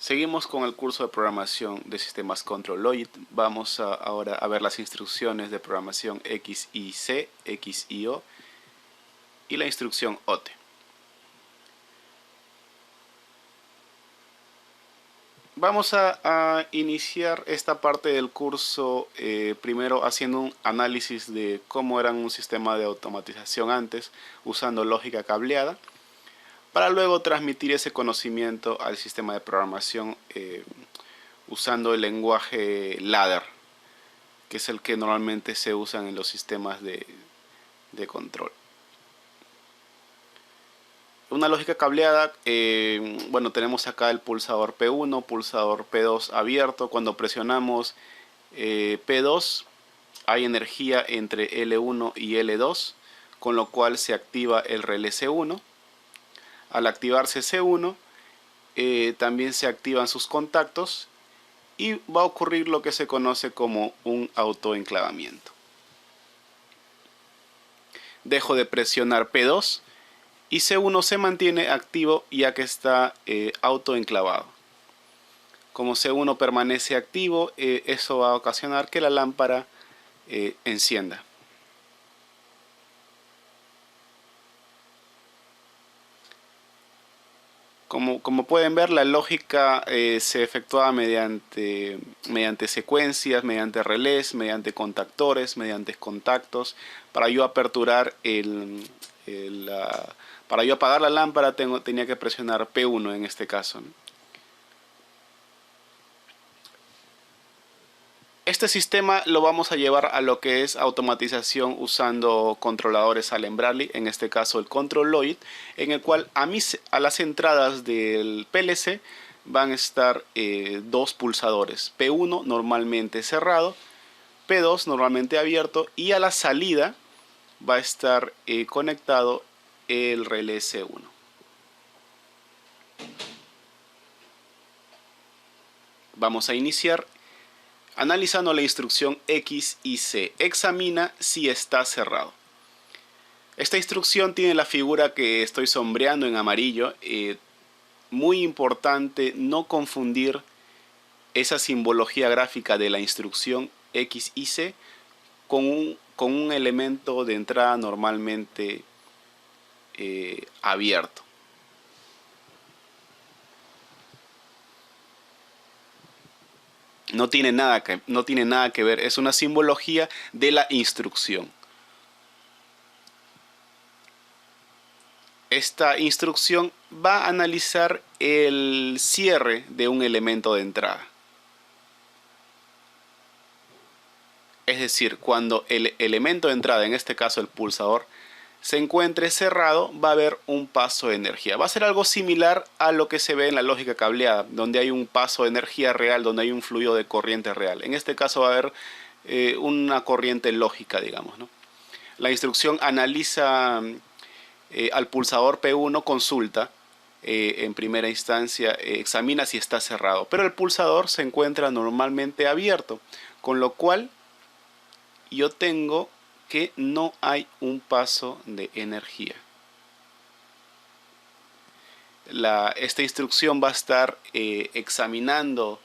Seguimos con el curso de programación de sistemas Controloid. Vamos ahora a ver las instrucciones de programación XIC, XIO y la instrucción OT. Vamos a iniciar esta parte del curso primero haciendo un análisis de cómo era un sistema de automatización antes, usando lógica cableada, para luego transmitir ese conocimiento al sistema de programación usando el lenguaje ladder, que es el que normalmente se usan en los sistemas de control. Una lógica cableada, bueno, tenemos acá el pulsador P1, pulsador P2 abierto. Cuando presionamos P2 hay energía entre L1 y L2, con lo cual se activa el relé C1. Al activarse C1 también se activan sus contactos y va a ocurrir lo que se conoce como un autoenclavamiento. Dejo de presionar P2 y C1 se mantiene activo ya que está autoenclavado. Como C1 permanece activo, eso va a ocasionar que la lámpara encienda. Como pueden ver, la lógica se efectuaba mediante secuencias, mediante relés, mediante contactores, mediante contactos. Para yo aperturar para yo apagar la lámpara tenía que presionar P1 en este caso, ¿no? Este sistema lo vamos a llevar a lo que es automatización usando controladores Allen-Bradley, en este caso el Controloid, en el cual a las entradas del PLC van a estar dos pulsadores, P1 normalmente cerrado, P2 normalmente abierto, y a la salida va a estar conectado el relé C1. Vamos a iniciar analizando la instrucción XIC, examina si está cerrado. Esta instrucción tiene la figura que estoy sombreando en amarillo. Muy importante no confundir esa simbología gráfica de la instrucción XIC con un elemento de entrada normalmente abierto. No tiene nada que ver, es una simbología de la instrucción. Esta instrucción va a analizar el cierre de un elemento de entrada. Es decir, cuando el elemento de entrada, en este caso el pulsador, se encuentre cerrado, va a haber un paso de energía. Va a ser algo similar a lo que se ve en la lógica cableada, donde hay un paso de energía real, donde hay un fluido de corriente real. En este caso va a haber una corriente lógica, digamos, ¿no? La instrucción analiza al pulsador P1, consulta, en primera instancia examina si está cerrado, pero el pulsador se encuentra normalmente abierto, con lo cual yo tengo que no hay un paso de energía. Esta instrucción va a estar examinando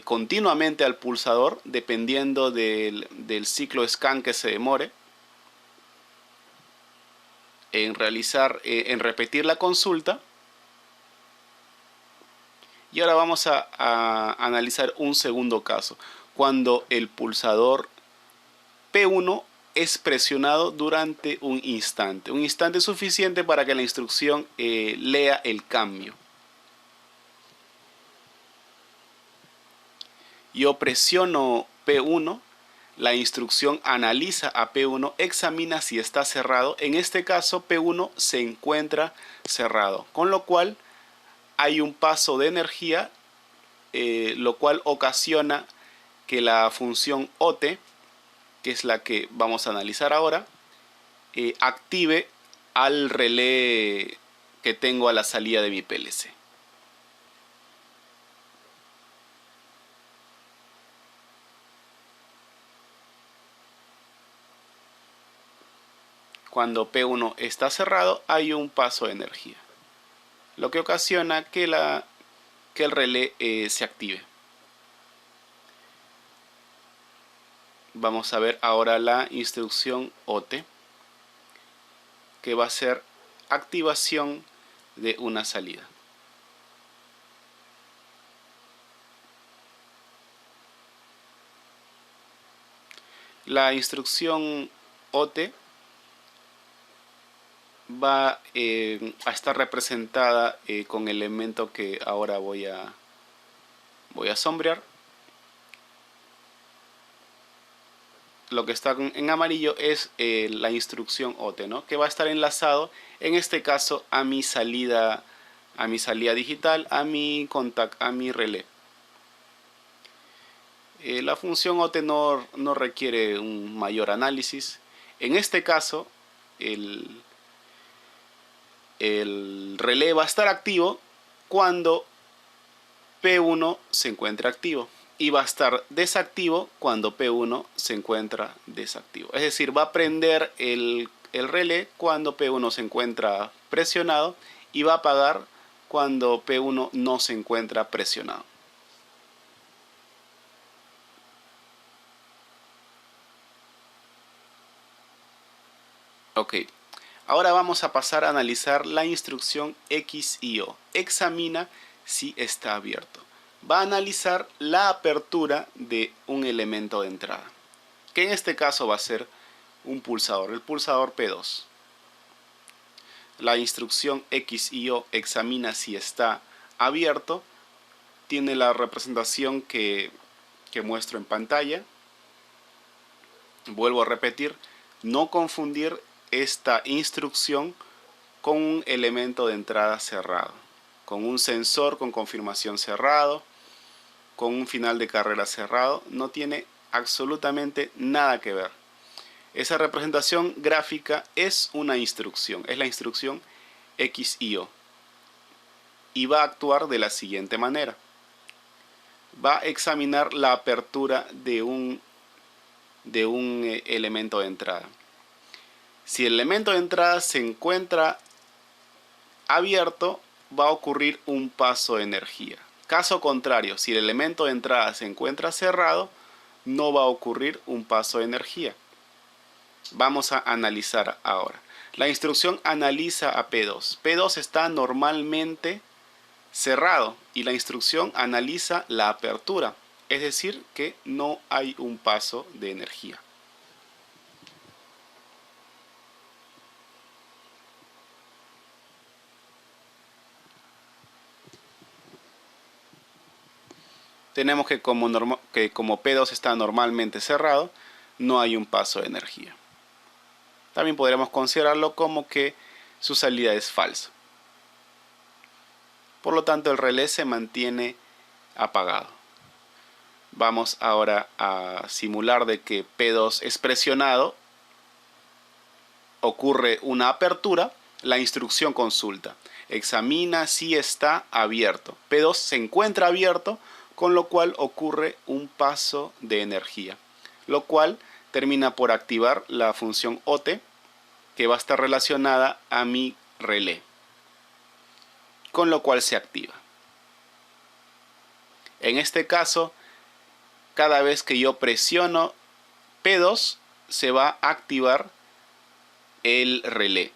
continuamente al pulsador dependiendo del ciclo scan que se demore en repetir la consulta. Y ahora vamos a analizar un segundo caso, cuando el pulsador P1 es presionado durante un instante suficiente para que la instrucción lea el cambio. Yo presiono P1, la instrucción analiza a P1, examina si está cerrado. En este caso P1 se encuentra cerrado, con lo cual hay un paso de energía, lo cual ocasiona que la función OT, que es la que vamos a analizar ahora, active al relé que tengo a la salida de mi PLC. Cuando P1 está cerrado hay un paso de energía, lo que ocasiona que la que el relé se active. Vamos a ver ahora la instrucción OT, que va a ser activación de una salida. La instrucción OT va a estar representada con el elemento que ahora voy a sombrear. Lo que está en amarillo es la instrucción OT, ¿no? Que va a estar enlazado, en este caso, a mi salida digital, a mi relé. La función OT no requiere un mayor análisis. En este caso, el relé va a estar activo cuando P1 se encuentre activo y va a estar desactivo cuando P1 se encuentra desactivo. Es decir, va a prender el relé cuando P1 se encuentra presionado y va a apagar cuando P1 no se encuentra presionado. Ok, ahora vamos a pasar a analizar la instrucción XIO. Examina si está abierto. Va a analizar la apertura de un elemento de entrada, que en este caso va a ser un pulsador, el pulsador P2. La instrucción XIO examina si está abierto. Tiene la representación que muestro en pantalla. Vuelvo a repetir, no confundir esta instrucción con un elemento de entrada cerrado, con un sensor con confirmación cerrado, con un final de carrera cerrado. No tiene absolutamente nada que ver. Esa representación gráfica es una instrucción, es la instrucción XIO, y va a actuar de la siguiente manera. Va a examinar la apertura de un elemento de entrada. Si el elemento de entrada se encuentra abierto, va a ocurrir un paso de energía. Caso contrario, si el elemento de entrada se encuentra cerrado, no va a ocurrir un paso de energía. Vamos a analizar ahora. La instrucción analiza a P2. P2 está normalmente cerrado y la instrucción analiza la apertura, es decir, que no hay un paso de energía. Tenemos que como P2 está normalmente cerrado, no hay un paso de energía. También podríamos considerarlo como que su salida es falsa. Por lo tanto, el relé se mantiene apagado. Vamos ahora a simular de que P2 es presionado. Ocurre una apertura. La instrucción consulta. Examina si está abierto. P2 se encuentra abierto, con lo cual ocurre un paso de energía, lo cual termina por activar la función OT, que va a estar relacionada a mi relé, con lo cual se activa. En este caso, cada vez que yo presiono P2, se va a activar el relé.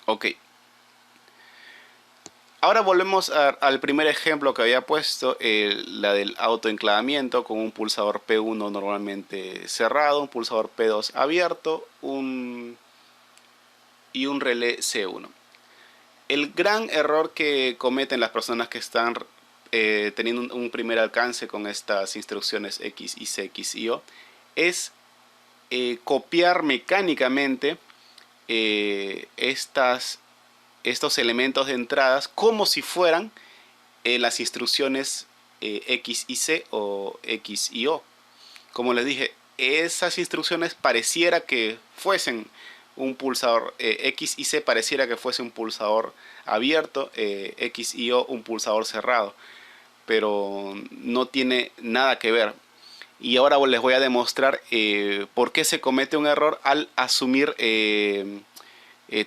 Ok. Ahora volvemos al primer ejemplo que había puesto, la del autoenclavamiento con un pulsador P1 normalmente cerrado, un pulsador P2 abierto y un relé C1. El gran error que cometen las personas que están teniendo un primer alcance con estas instrucciones X, Y, C, X, Y, O es copiar mecánicamente estos elementos de entradas como si fueran las instrucciones X y C o X y O. Como les dije, esas instrucciones pareciera que fuesen un pulsador X y C, pareciera que fuese un pulsador abierto, X y O un pulsador cerrado, pero no tiene nada que ver. Y ahora les voy a demostrar por qué se comete un error al asumir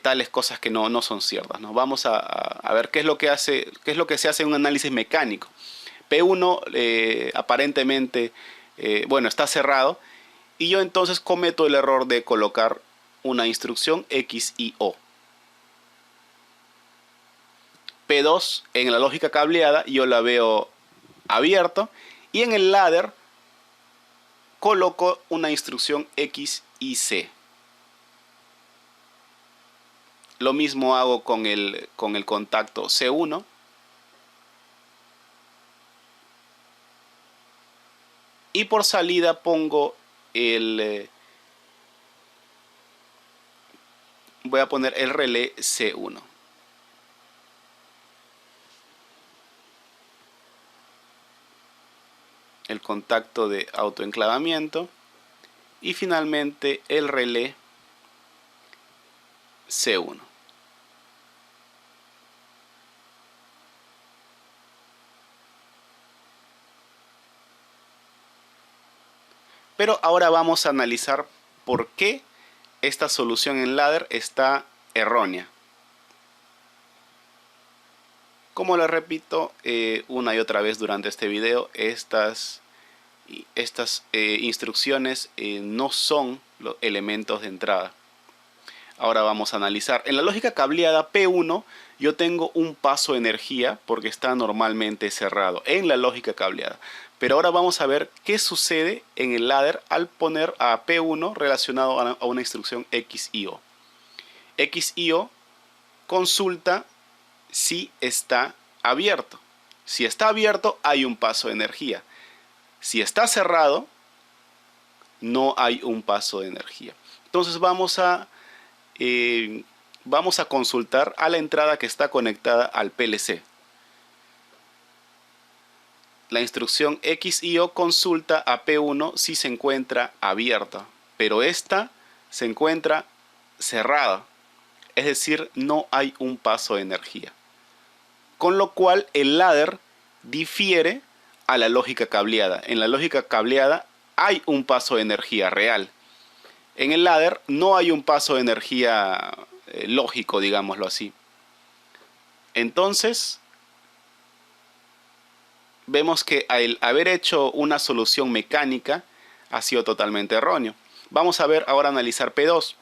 tales cosas que no son ciertas, ¿no? Vamos a ver qué es lo que se hace en un análisis mecánico. P1 aparentemente bueno, está cerrado, y yo entonces cometo el error de colocar una instrucción X y O. P2 en la lógica cableada yo la veo abierto, y en el ladder coloco una instrucción X y C. Lo mismo hago con el contacto C1. Y por salida pongo voy a poner el relé C1. El contacto de autoenclavamiento y finalmente el relé C1. Pero ahora vamos a analizar por qué esta solución en ladder está errónea. Como lo repito una y otra vez durante este video, estas instrucciones no son los elementos de entrada. Ahora vamos a analizar. En la lógica cableada P1 yo tengo un paso de energía porque está normalmente cerrado en la lógica cableada. Pero ahora vamos a ver qué sucede en el ladder al poner a P1 relacionado a una instrucción X y O. X y O consulta si está abierto. Si está abierto hay un paso de energía. Si está cerrado no hay un paso de energía. Entonces vamos a consultar a la entrada que está conectada al PLC. La instrucción X y O consulta a P1 si se encuentra abierta, pero esta se encuentra cerrada, es decir, no hay un paso de energía. Con lo cual el ladder difiere a la lógica cableada. En la lógica cableada hay un paso de energía real. En el ladder no hay un paso de energía lógico, digámoslo así. Entonces vemos que al haber hecho una solución mecánica ha sido totalmente erróneo. Vamos a ver ahora analizar P2.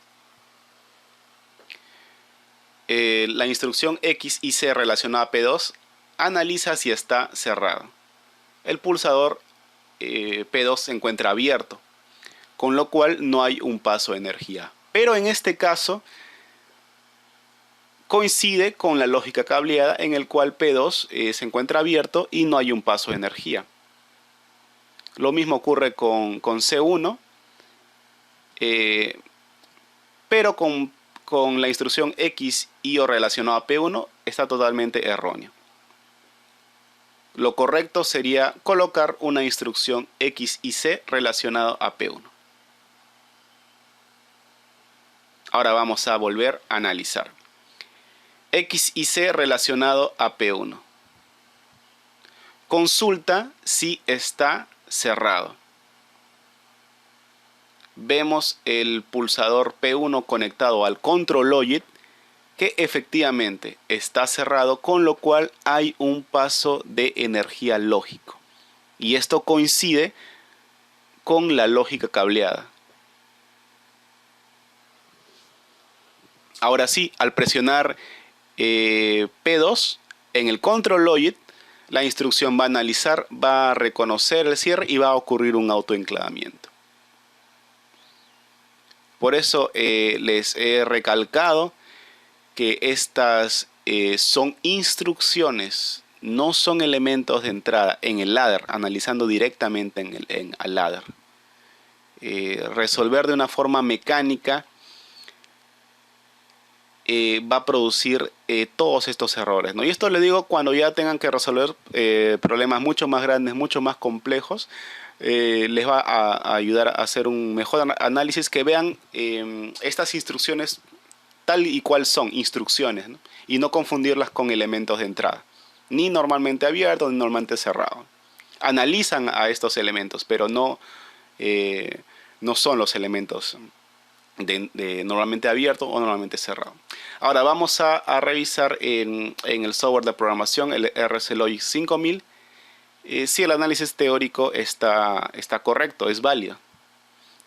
La instrucción X y C relacionada a P2 analiza si está cerrado. El pulsador P2 se encuentra abierto, con lo cual no hay un paso de energía. Pero en este caso coincide con la lógica cableada en el cual P2 se encuentra abierto y no hay un paso de energía. Lo mismo ocurre con C1, pero con la instrucción X y O relacionada a P1 está totalmente erróneo. Lo correcto sería colocar una instrucción X y C relacionada a P1. Ahora vamos a volver a analizar. X y C relacionado a P1. Consulta si está cerrado. Vemos el pulsador P1 conectado al control logit que efectivamente está cerrado, con lo cual hay un paso de energía lógico. Y esto coincide con la lógica cableada. Ahora sí, al presionar P2 en el control logit, la instrucción va a analizar, va a reconocer el cierre y va a ocurrir un autoenclavamiento. Por eso les he recalcado que estas son instrucciones, no son elementos de entrada en el ladder, analizando directamente en el ladder. Resolver de una forma mecánica va a producir todos estos errores, ¿no? Y esto le digo cuando ya tengan que resolver problemas mucho más grandes, mucho más complejos. Les va a ayudar a hacer un mejor análisis, que vean estas instrucciones tal y cual son, instrucciones, ¿no? Y no confundirlas con elementos de entrada, ni normalmente abiertos ni normalmente cerrados. analizan a estos elementos, pero no son los elementos de normalmente abierto o normalmente cerrado. Ahora vamos a revisar en el software de programación, el RC Logic 5000, si el análisis teórico está correcto, es válido.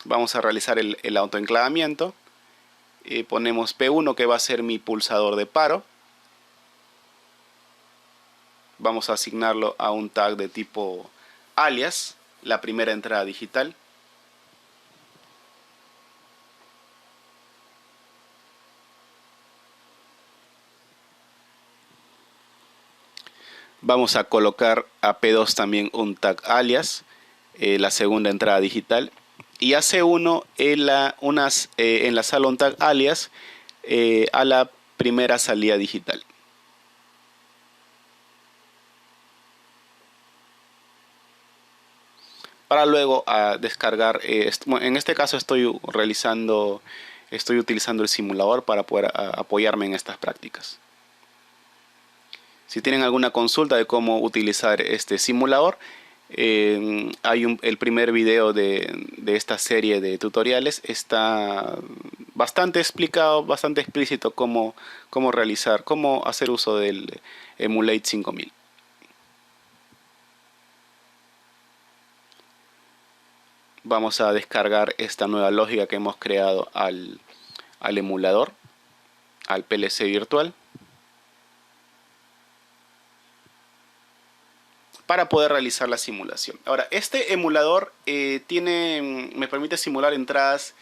Vamos a realizar el autoenclavamiento. Ponemos P1, que va a ser mi pulsador de paro. Vamos a asignarlo a un tag de tipo alias, la primera entrada digital. Vamos a colocar a P2 también un tag alias, la segunda entrada digital. Y a C1 enlazarlo un tag alias a la primera salida digital. Para luego descargar, en este caso estoy utilizando el simulador para poder apoyarme en estas prácticas. Si tienen alguna consulta de cómo utilizar este simulador, hay el primer video de esta serie de tutoriales. Está bastante explicado, bastante explícito cómo hacer uso del Emulate 5000. Vamos a descargar esta nueva lógica que hemos creado al emulador, al PLC virtual, para poder realizar la simulación. Ahora, este emulador me permite simular entradas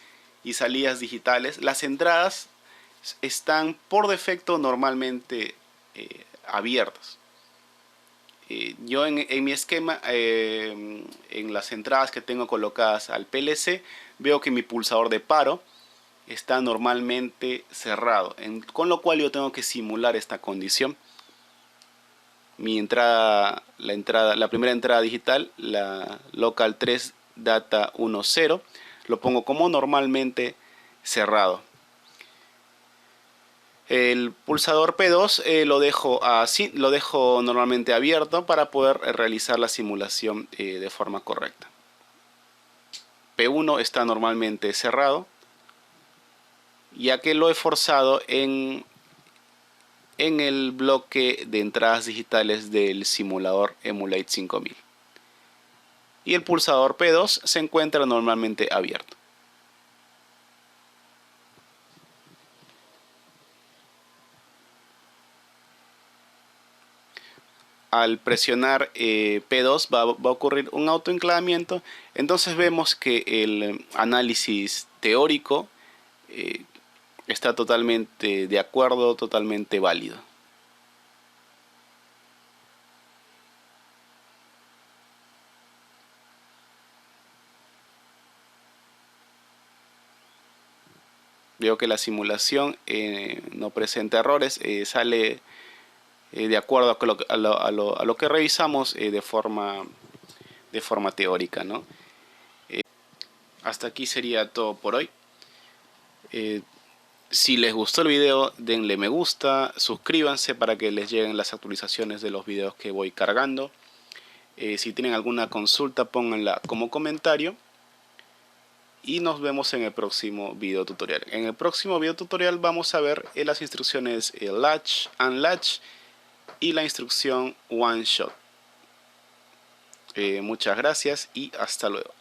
y salidas digitales. Las entradas están por defecto normalmente abiertas. Yo en mi esquema, en las entradas que tengo colocadas al PLC, veo que mi pulsador de paro está normalmente cerrado, con lo cual yo tengo que simular esta condición. La primera entrada digital, la local 3 data 10, lo pongo como normalmente cerrado. El pulsador P2 lo dejo normalmente abierto para poder realizar la simulación de forma correcta. P1 está normalmente cerrado, ya que lo he forzado en el bloque de entradas digitales del simulador Emulate 5000. Y el pulsador P2 se encuentra normalmente abierto. Al presionar P2 va a ocurrir un autoenclavamiento. Entonces vemos que el análisis teórico está totalmente de acuerdo, totalmente válido. Veo que la simulación no presenta errores, sale de acuerdo a lo que revisamos de forma teórica, ¿no? Hasta aquí sería todo por hoy. Si les gustó el video, denle me gusta, suscríbanse para que les lleguen las actualizaciones de los videos que voy cargando. Si tienen alguna consulta, pónganla como comentario. Y nos vemos en el próximo video tutorial. En el próximo video tutorial vamos a ver las instrucciones latch, unlatch y la instrucción one shot. Muchas gracias y hasta luego.